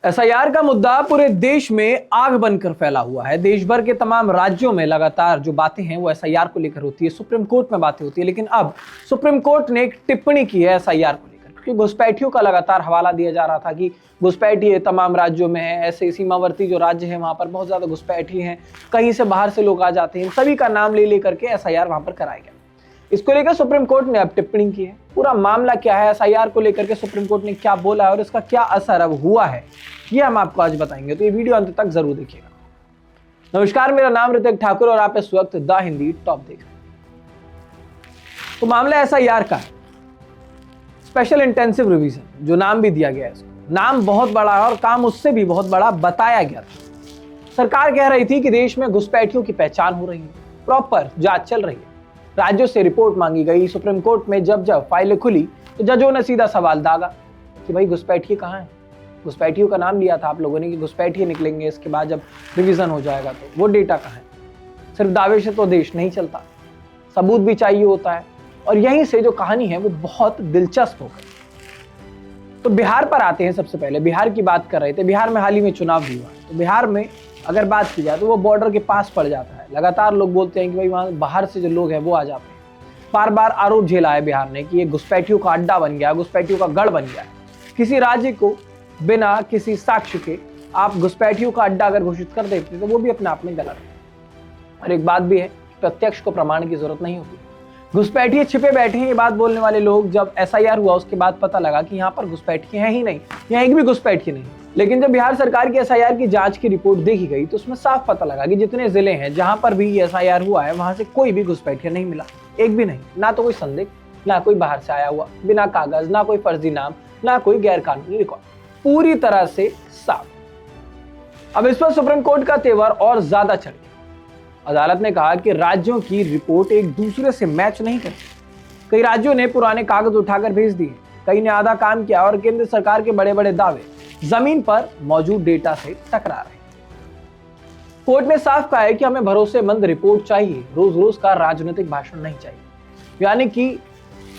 SIR का मुद्दा पूरे देश में आग बनकर फैला हुआ है। देश भर के तमाम राज्यों में लगातार जो बातें हैं वो एसआईआर को लेकर होती है। सुप्रीम कोर्ट में बातें होती है, लेकिन अब सुप्रीम कोर्ट ने एक टिप्पणी की है एसआईआर को लेकर, क्योंकि घुसपैठियों का लगातार हवाला दिया जा रहा था कि घुसपैठी तमाम राज्यों में है। ऐसे सीमावर्ती जो राज्य है वहां पर बहुत ज्यादा घुसपैठी हैं, कहीं से बाहर से लोग आ जाते हैं। सभी का नाम ले लेकर के एसआईआर वहां पर कराया गया। इसको लेकर सुप्रीम कोर्ट ने अब टिप्पणी की है। पूरा मामला क्या है, एसआईआर को लेकर के सुप्रीम कोर्ट ने क्या बोला है और इसका क्या असर अब हुआ है, ये हम आपको आज बताएंगे, तो ये वीडियो अंत तक जरूर देखिएगा। नमस्कार, मेरा नाम ऋतिक ठाकुर और आप इस वक्त द हिंदी टॉप देख रहे हैं। तो मामला एसआईआर का है, स्पेशल इंटेंसिव रिवीजन जो नाम भी दिया गया है। इसको नाम बहुत बड़ा है और काम उससे भी बहुत बड़ा बताया गया था। सरकार कह रही थी कि देश में घुसपैठियों की पहचान हो रही है, प्रॉपर जांच चल रही है, राज्यों से रिपोर्ट मांगी गई। सुप्रीम कोर्ट में जब फाइलें खुली तो जजों ने सीधा सवाल दागा कि भाई घुसपैठिए कहाँ है। घुसपैठियों का नाम लिया था आप लोगों ने कि घुसपैठिए निकलेंगे, इसके बाद जब रिवीजन हो जाएगा तो वो डेटा कहाँ है। सिर्फ दावे से तो देश नहीं चलता, सबूत भी चाहिए होता है। और यहीं से जो कहानी है वो बहुत दिलचस्प हो गई। तो बिहार पर आते हैं। सबसे पहले बिहार की बात कर रहे थे। बिहार में हाल ही में चुनाव भी हुआ, तो बिहार में अगर बात की जाए तो वो बॉर्डर के पास पड़ जाता है। लगातार लोग बोलते हैं कि भाई वहाँ बाहर से जो लोग हैं वो आ जाते हैं। बार बार आरोप झेला है बिहार ने कि ये घुसपैठियों का अड्डा बन गया, घुसपैठियों का गढ़ बन गया है। किसी राज्य को बिना किसी साक्ष्य के आप घुसपैठियों का अड्डा अगर घोषित कर देते तो वो भी अपने आप में गलत है। और एक बात भी है, प्रत्यक्ष को प्रमाण की जरूरत नहीं होती। घुसपैठिए छिपे बैठे हैं, ये बात बोलने वाले लोग, जब एसआईआर हुआ उसके बाद पता लगा कि यहाँ पर घुसपैठिए हैं ही नहीं, यहाँ एक भी घुसपैठिए नहीं। लेकिन जब बिहार सरकार की एसआईआर की जांच की रिपोर्ट देखी गई तो उसमें साफ पता लगा कि जितने जिले हैं जहां पर भी एसआईआर हुआ है वहां से कोई भी घुसपैठिया नहीं मिला, एक भी नहीं। ना तो कोई संदिग्ध, ना कोई बाहर से आया हुआ बिना कागज, ना कोई फर्जी नाम, ना कोई गैर कानूनी रिकॉर्ड, पूरी तरह से साफ। अब इस पर सुप्रीम कोर्ट का तेवर और ज्यादा चढ़ गया। अदालत ने कहा कि राज्यों की रिपोर्ट एक दूसरे से मैच नहीं करती। कई राज्यों ने पुराने कागज उठाकर भेज दिए, कई ने आधा काम किया और केंद्र सरकार के बड़े बड़े दावे जमीन पर मौजूद डेटा से टकरा रहे। कोर्ट ने साफ कहा है कि हमें भरोसेमंद रिपोर्ट चाहिए, रोज रोज का राजनीतिक भाषण नहीं चाहिए। यानी कि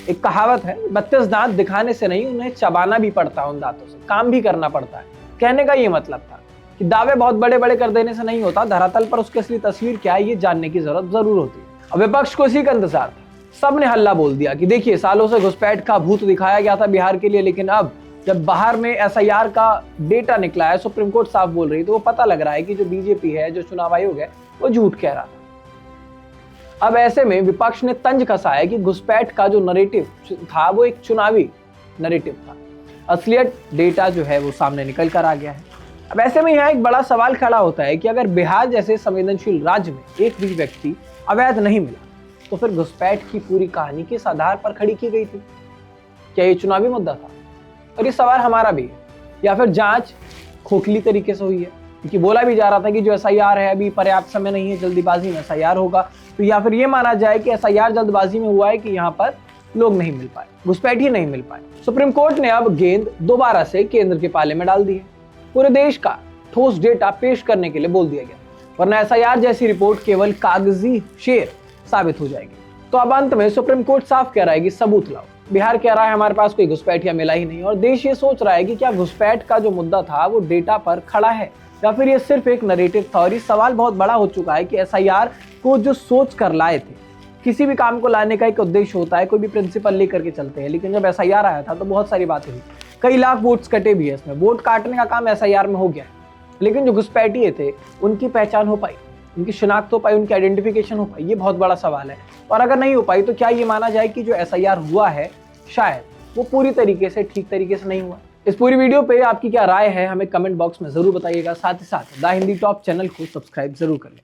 एक कहावत है, 32 दांत दिखाने से नहीं, उन्हें चबाना भी पड़ता है, उन दांतों से काम भी करना पड़ता है। कहने का ये मतलब था कि दावे बहुत बड़े बड़े कर देने से नहीं होता, धरातल पर उसकी असली तस्वीर क्या है ये जानने की जरूरत जरूर होती है। अब विपक्ष को इसी का इंतजार था। सबने हल्ला बोल दिया कि देखिए, सालों से घुसपैठ का भूत दिखाया गया था बिहार के लिए, लेकिन अब जब बाहर में एसआईआर का डेटा निकला है, सुप्रीम कोर्ट साफ बोल रही, तो वो पता लग रहा है कि जो बीजेपी है, जो चुनाव आयोग है, वो झूठ कह रहा था। अब ऐसे में विपक्ष ने तंज कसा है कि घुसपैठ का जो नरेटिव था वो एक चुनावी नरेटिव था। असलियत डेटा जो है वो सामने निकल कर आ गया है। अब ऐसे में यहाँ एक बड़ा सवाल खड़ा होता है कि अगर बिहार जैसे संवेदनशील राज्य में एक भी व्यक्ति अवैध नहीं मिला तो फिर घुसपैठ की पूरी कहानी किस आधार पर खड़ी की गई थी? क्या ये चुनावी मुद्दा था? और ये सवाल हमारा भी है, या फिर जांच खोखली तरीके से हुई है? क्योंकि बोला भी जा रहा था कि जो एसआईआर है अभी पर्याप्त समय नहीं है, जल्दीबाजी में एसआईआर होगा, तो या फिर ये माना जाए कि एसआईआर जल्दबाजी में हुआ है कि यहाँ पर लोग नहीं मिल पाए, घुसपैठी नहीं मिल पाए। सुप्रीम कोर्ट ने अब गेंद दोबारा से केंद्र के पाले में डाल दी है। पूरे देश का ठोस डेटा पेश करने के लिए बोल दिया गया, वरना एसआईआर जैसी रिपोर्ट केवल कागजी शेर साबित हो जाएगी। तो अब अंत में सुप्रीम कोर्ट साफ कह रहा है कि सबूत लाओ। बिहार कह रहा है हमारे पास कोई घुसपैठिया मिला ही नहीं, और देश ये सोच रहा है कि क्या घुसपैठ का जो मुद्दा था वो डेटा पर खड़ा है या फिर ये सिर्फ एक नरेटिव था। और ये सवाल बहुत बड़ा हो चुका है कि एसआईआर को जो सोच कर लाए थे, किसी भी काम को लाने का एक उद्देश्य होता है, कोई भी प्रिंसिपल लेकर के चलते हैं, लेकिन जब एसआईआर आया था तो बहुत सारी बातें हुई, कई लाख वोट्स कटे भी है। इसमें वोट काटने का काम एसआईआर में हो गया, लेकिन जो घुसपैठिए थे उनकी पहचान हो पाई, उनकी शिनाख्त हो पाई, उनकी आइडेंटिफिकेशन हो पाई, ये बहुत बड़ा सवाल है। और अगर नहीं हो पाई तो क्या ये माना जाए कि जो एसआईआर हुआ है शायद वो पूरी तरीके से ठीक तरीके से नहीं हुआ? इस पूरी वीडियो पे आपकी क्या राय है हमें कमेंट बॉक्स में जरूर बताइएगा। साथ ही साथ द हिंदी टॉप चैनल को सब्सक्राइब जरूर कर लें।